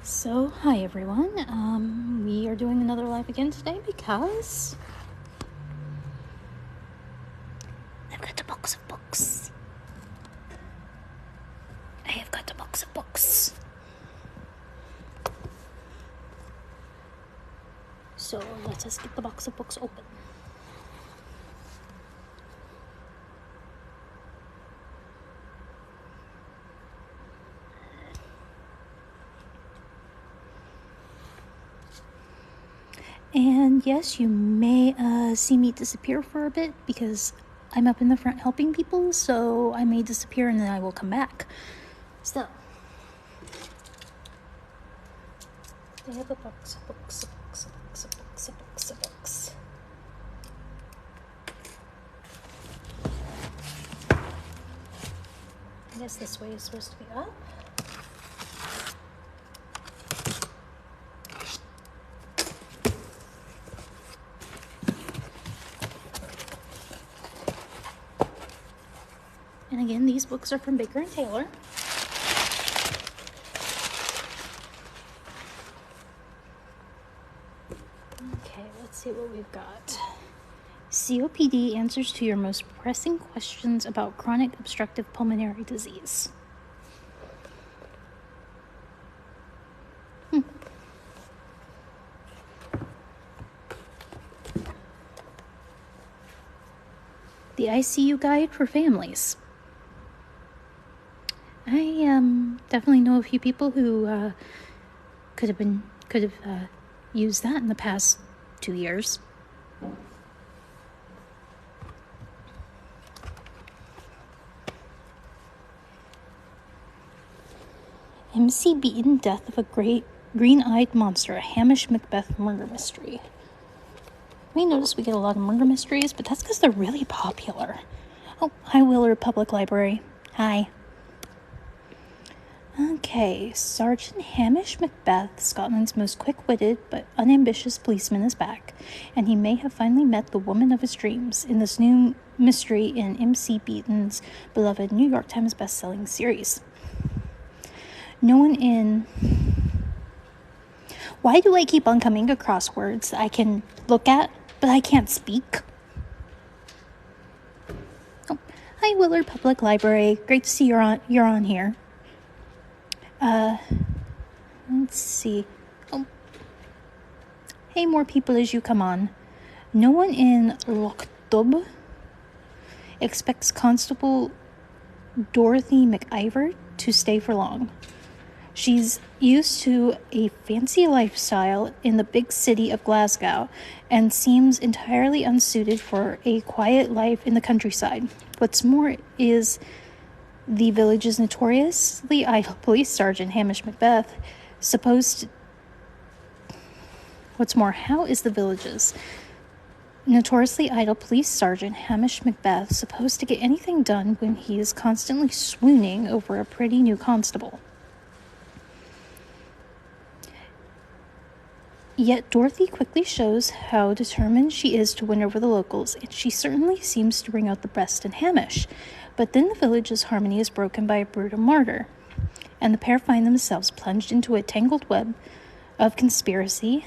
So, hi everyone. We are doing another live again today because I've got a box of books. I have got a box of books. So, let us get the box of books open. And yes, you may see me disappear for a bit because I'm up in the front helping people, so I may disappear and then I will come back. So, I have a box of books, a box. I guess this way is supposed to be up. And again, these books are from Baker and Taylor. Okay, let's see what we've got. COPD answers to your most pressing questions about chronic obstructive pulmonary disease. The ICU Guide for Families. I definitely know a few people who could have used that in the past 2 years. MC Beaton, Death of a Great Green-Eyed Monster, a Hamish Macbeth murder mystery. You may notice we get a lot of murder mysteries, but that's because they're really popular. Oh, hi Willard Public Library. Hi. Okay, Sergeant Hamish Macbeth, Scotland's most quick-witted but unambitious policeman, is back, and he may have finally met the woman of his dreams in this new mystery in MC Beaton's beloved New York Times best-selling series. No one in... Why do I keep on coming across words that I can look at, but I can't speak? Oh, hi Willard Public Library. Great to see you're on here. Let's see. Oh. Hey, more people as you come on. No one in Loch Dubh expects Constable Dorothy McIver to stay for long. She's used to a fancy lifestyle in the big city of Glasgow and seems entirely unsuited for a quiet life in the countryside. What's more is the village's notoriously idle police sergeant, Hamish Macbeth, how is the village's notoriously idle police sergeant, Hamish Macbeth, supposed to get anything done when he is constantly swooning over a pretty new constable? Yet Dorothy quickly shows how determined she is to win over the locals, and she certainly seems to bring out the best in Hamish. But then the village's harmony is broken by a brutal murder, and the pair find themselves plunged into a tangled web of conspiracy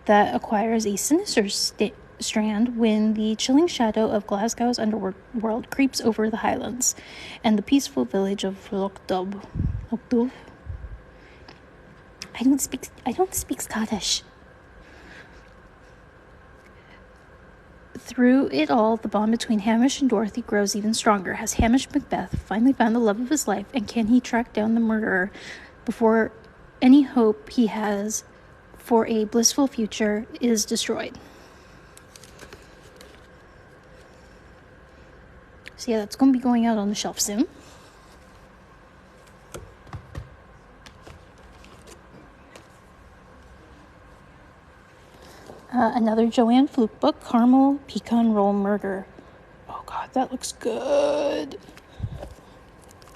that acquires a sinister strand when the chilling shadow of Glasgow's underworld creeps over the Highlands and the peaceful village of Loch Dubh. I don't speak Scottish. Through it all, the bond between Hamish and Dorothy grows even stronger. Has Hamish Macbeth finally found the love of his life, and can he track down the murderer before any hope he has for a blissful future is destroyed? So yeah, that's going to be going out on the shelf soon. Another Joanne Fluke book, Caramel Pecan Roll Murder. Oh God, that looks good.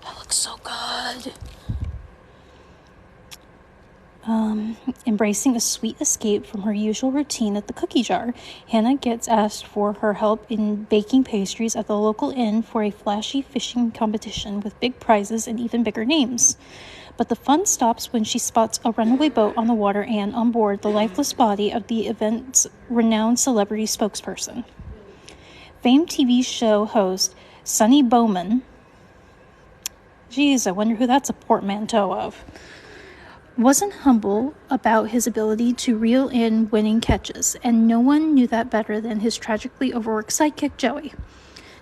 That looks so good. Embracing a sweet escape from her usual routine at the cookie jar, Hannah gets asked for her help in baking pastries at the local inn for a flashy fishing competition with big prizes and even bigger names. But the fun stops when she spots a runaway boat on the water and, on board, the lifeless body of the event's renowned celebrity spokesperson. Famed TV show host Sonny Bowman, geez, I wonder who that's a portmanteau of, wasn't humble about his ability to reel in winning catches, and no one knew that better than his tragically overworked sidekick, Joey.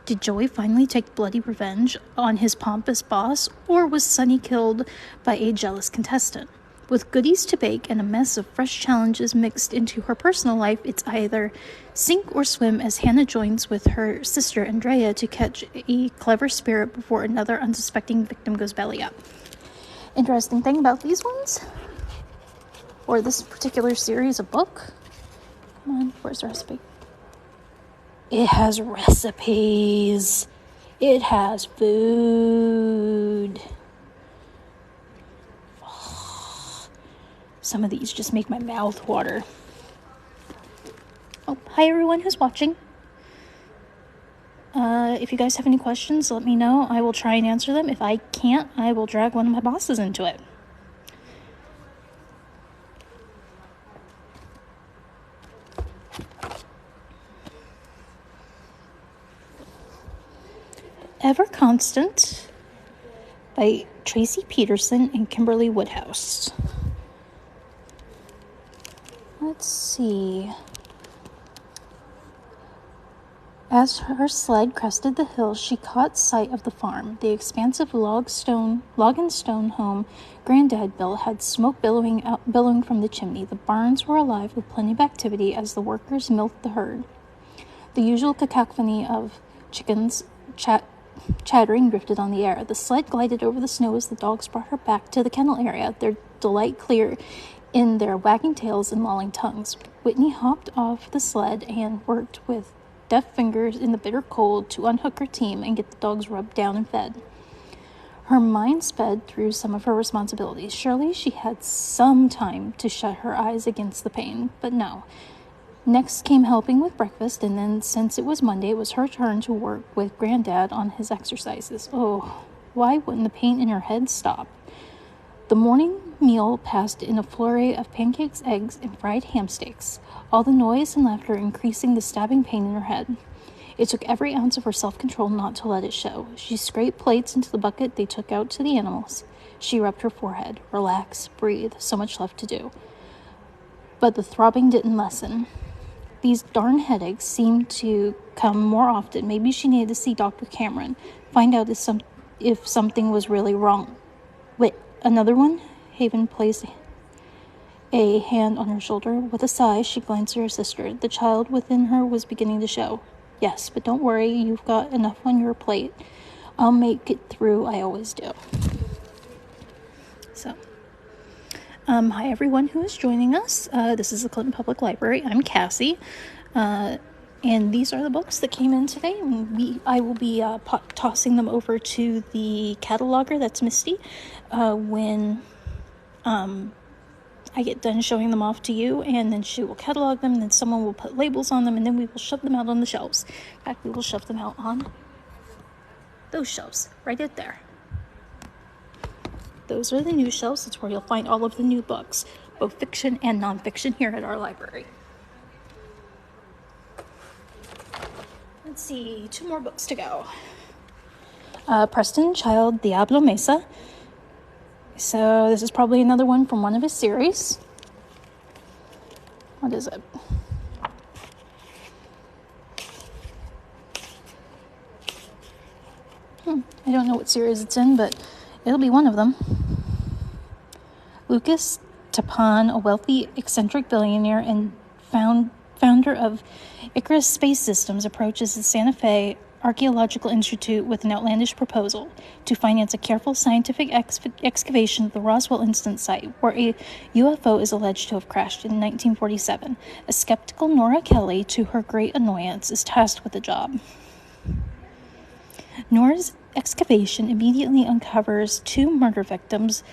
Did Joey finally take bloody revenge on his pompous boss, or was Sonny killed by a jealous contestant? With goodies to bake and a mess of fresh challenges mixed into her personal life, it's either sink or swim as Hannah joins with her sister Andrea to catch a clever spirit before another unsuspecting victim goes belly up. Interesting thing about these ones, or this particular series of book, come on, where's the recipe? It has recipes. It has food. Some of these just make my mouth water. Oh, hi everyone who's watching. If you guys have any questions, let me know. I will try and answer them. If I can't, I will drag one of my bosses into it. Ever Constant by Tracy Peterson and Kimberly Woodhouse. Let's see. As her sled crested the hill, she caught sight of the farm. The expansive log and stone home Granddad built had smoke billowing from the chimney. The barns were alive with plenty of activity as the workers milked the herd. The usual cacophony of chickens chattering drifted on the air. The sled glided over the snow as the dogs brought her back to the kennel area, their delight clear in their wagging tails and lolling tongues. Whitney hopped off the sled and worked with deft fingers in the bitter cold to unhook her team and get the dogs rubbed down and fed. Her mind sped through some of her responsibilities. Surely she had some time to shut her eyes against the pain, but no. Next came helping with breakfast, and then, since it was Monday, it was her turn to work with Granddad on his exercises. Oh, why wouldn't the pain in her head stop? The morning meal passed in a flurry of pancakes, eggs, and fried ham steaks, all the noise and laughter increasing the stabbing pain in her head. It took every ounce of her self-control not to let it show. She scraped plates into the bucket they took out to the animals. She rubbed her forehead. Relax, breathe, so much left to do. But the throbbing didn't lessen. These darn headaches seemed to come more often. Maybe she needed to see Dr. Cameron, find out if something was really wrong. Wait, another one? Haven placed a hand on her shoulder. With a sigh, she glanced at her sister. The child within her was beginning to show. Yes, but don't worry, you've got enough on your plate. I'll make it through, I always do. So, hi everyone who is joining us. This is the Clinton Public Library. I'm Cassie, and these are the books that came in today. And I will be tossing them over to the cataloger, that's Misty, when I get done showing them off to you, and then she will catalog them, and then someone will put labels on them, and then we will shove them out on the shelves. In fact, we will shove them out on those shelves, right out there. Those are the new shelves. That's where you'll find all of the new books, both fiction and nonfiction, here at our library. Let's see, 2 more books to go. Preston Child, Diablo Mesa. So this is probably another one from one of his series. What is it? I don't know what series it's in, but it'll be one of them. Lucas Tapan, a wealthy, eccentric billionaire and founder of Icarus Space Systems, approaches the Santa Fe Archaeological Institute with an outlandish proposal to finance a careful scientific excavation of the Roswell Incident Site, where a UFO is alleged to have crashed in 1947. A skeptical Nora Kelly, to her great annoyance, is tasked with the job. Nora's excavation immediately uncovers 2 murder victims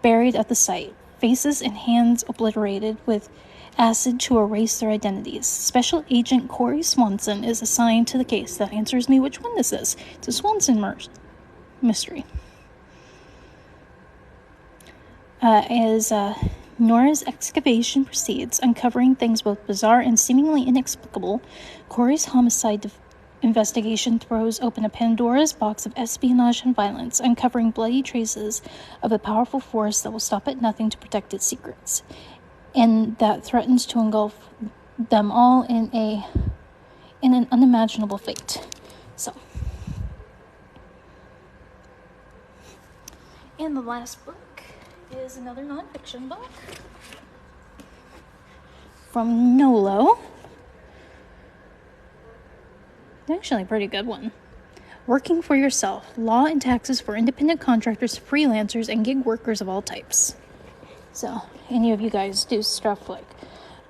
buried at the site, faces and hands obliterated with acid to erase their identities. Special Agent Corey Swanson is assigned to the case. That answers me which one this is. It's a Swanson mystery. as Nora's excavation proceeds, uncovering things both bizarre and seemingly inexplicable. Corey's homicide investigation throws open a Pandora's box of espionage and violence, uncovering bloody traces of a powerful force that will stop at nothing to protect its secrets, and that threatens to engulf them all in an unimaginable fate. So, and the last book is another nonfiction book from Nolo. Actually, a pretty good one. Working for Yourself: Law and Taxes for Independent Contractors, Freelancers, and Gig Workers of All Types. So, any of you guys do stuff like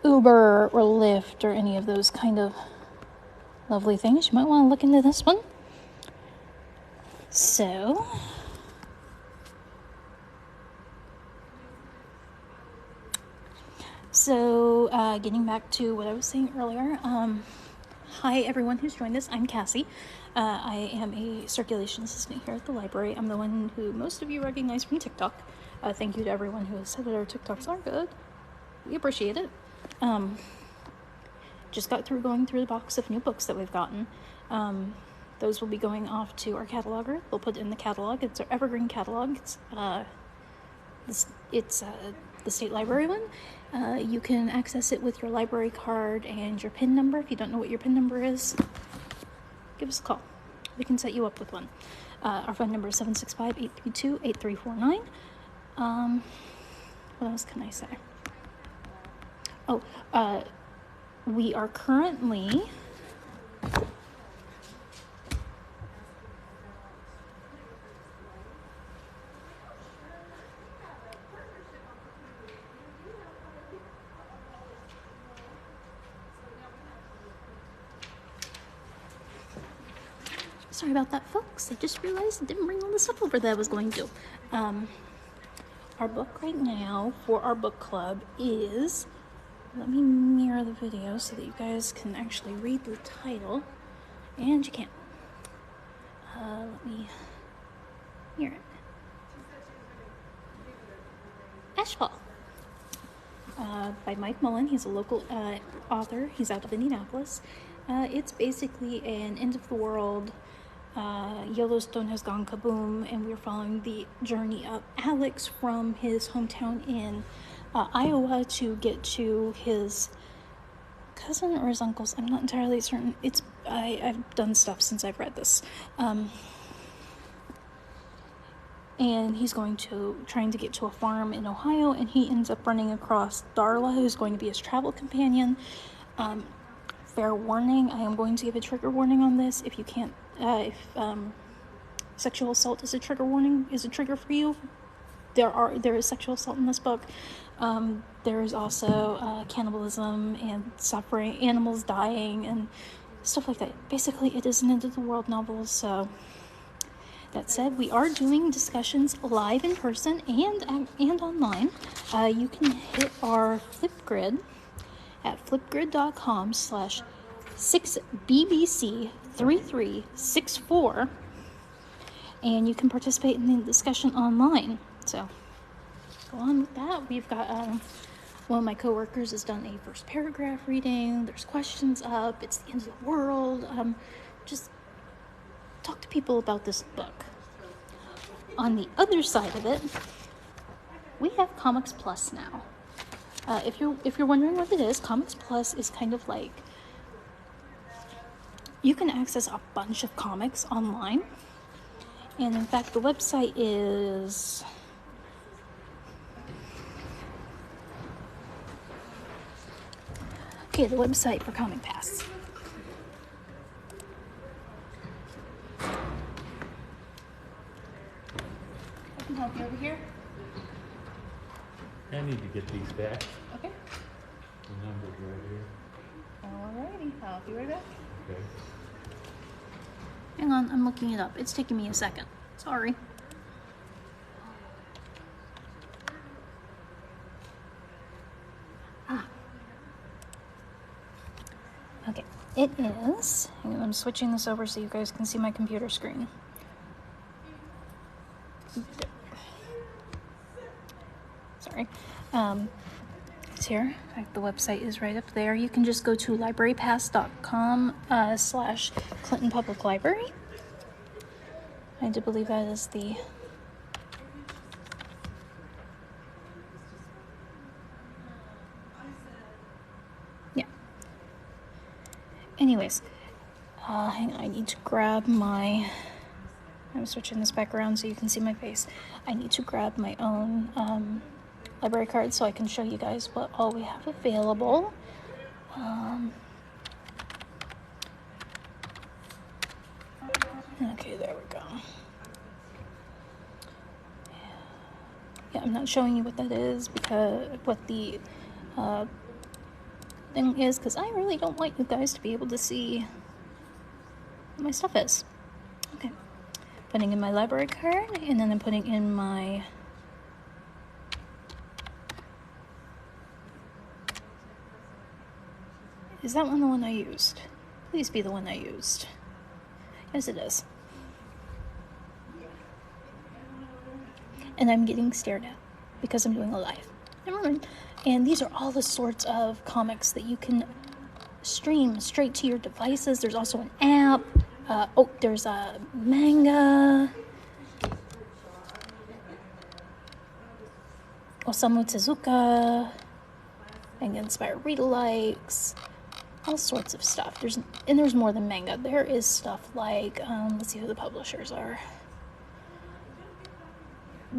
Uber or Lyft or any of those kind of lovely things, you might want to look into this one. So, getting back to what I was saying earlier, hi everyone who's joined us. I'm Cassie. I am a circulation assistant here at the library. I'm the one who most of you recognize from TikTok. Thank you to everyone who has said that our TikToks are good. We appreciate it. Just got through going through the box of new books that we've gotten. Those will be going off to our cataloger. We'll put it in the catalog. It's our evergreen catalog. It's the state library one. You can access it with your library card and your PIN number. If you don't know what your PIN number is, give us a call. We can set you up with one. Our phone number is 765-832-8349. What else can I say? We are currently sorry about that, folks. I just realized I didn't bring all the stuff over that I was going to. Our book right now for our book club is, let me mirror the video so that you guys can actually read the title, and you can. Let me mirror it. Ashfall, by Mike Mullen. He's a local author. He's out of Indianapolis. It's basically an end of the world. Yellowstone has gone kaboom, and we're following the journey of Alex from his hometown in Iowa to get to his cousin or his uncle's. I'm not entirely certain. I've done stuff since I've read this. And he's trying to get to a farm in Ohio, and he ends up running across Darla, who's going to be his travel companion. Fair warning, I am going to give a trigger warning on this. If you can't, if sexual assault is a trigger for you, there is sexual assault in this book. There is also cannibalism and suffering, animals dying, and stuff like that. Basically, it is an end of the world novel. So that said, we are doing discussions live in person and online. You can hit our Flipgrid at flipgrid.com/6bbc3364, and you can participate in the discussion online. So go on with that. We've got one of my coworkers has done a first paragraph reading. There's questions up. It's the end of the world. Just talk to people about this book. On the other side of it, we have Comics Plus now. If you're wondering what it is, Comics Plus is kind of like, you can access a bunch of comics online, and in fact the website is the website for Comic Pass. I can help you over here. I need to get these back. Okay. The number's right here. Alrighty, I'll be right back. Okay. Hang on, I'm looking it up. It's taking me a second. Sorry. Okay, it is. Hang on, I'm switching this over so you guys can see my computer screen. Sorry. It's here. The website is right up there. You can just go to librarypass.com / Clinton Public Library. I do believe that is the... Yeah. Anyways, hang on, I need to grab my... I'm switching this back around so you can see my face. I need to grab my own library card so I can show you guys what all we have available. Okay, there we go. Yeah, I'm not showing you what that is because what the thing is, because I really don't want you guys to be able to see what my stuff is. Okay, putting in my library card, and then I'm putting in my Is that one the one I used? Please be the one I used. Yes, it is. And I'm getting stared at because I'm doing a live. Never mind. And these are all the sorts of comics that you can stream straight to your devices. There's also an app. There's a manga. Osamu Tezuka. Manga Inspired Read-alikes. All sorts of stuff. There's more than manga. There is stuff like, let's see who the publishers are.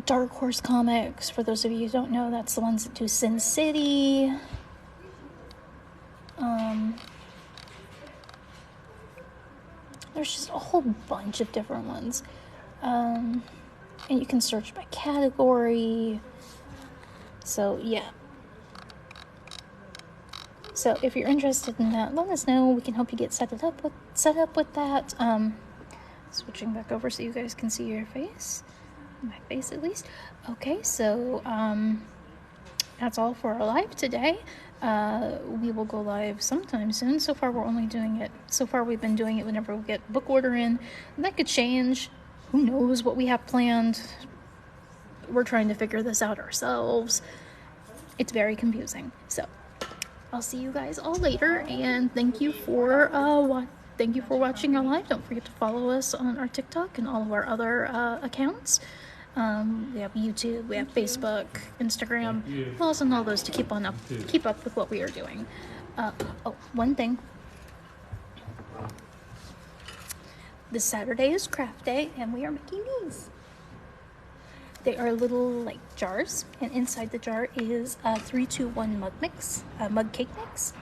Dark Horse Comics, for those of you who don't know, that's the ones that do Sin City. There's just a whole bunch of different ones. And you can search by category. So, yeah. So if you're interested in that, let us know. We can help you get set up with that. Switching back over so you guys can see your face. My face at least. Okay, so that's all for our live today. We will go live sometime soon. So far we've been doing it whenever we get book order in. And that could change. Who knows what we have planned. We're trying to figure this out ourselves. It's very confusing. So I'll see you guys all later, and thank you for watching our live. Don't forget to follow us on our TikTok and all of our other accounts. We have YouTube, we have Facebook, Instagram. Follow us on all those to keep up with what we are doing. One thing. This Saturday is craft day, and we are making these. They are little jars, and inside the jar is a 3-2-1 mug cake mix.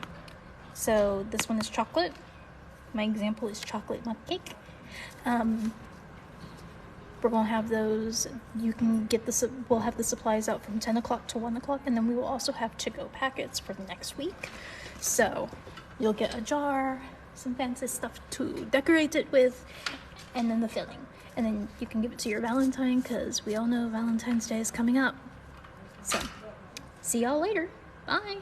So this one is chocolate. My example is chocolate mug cake. We're gonna have those. You can get we'll have the supplies out from 10 o'clock to 1 o'clock, and then we will also have to-go packets for the next week. So you'll get a jar, some fancy stuff to decorate it with, and then the filling. And then you can give it to your Valentine, because we all know Valentine's Day is coming up. So, see y'all later. Bye.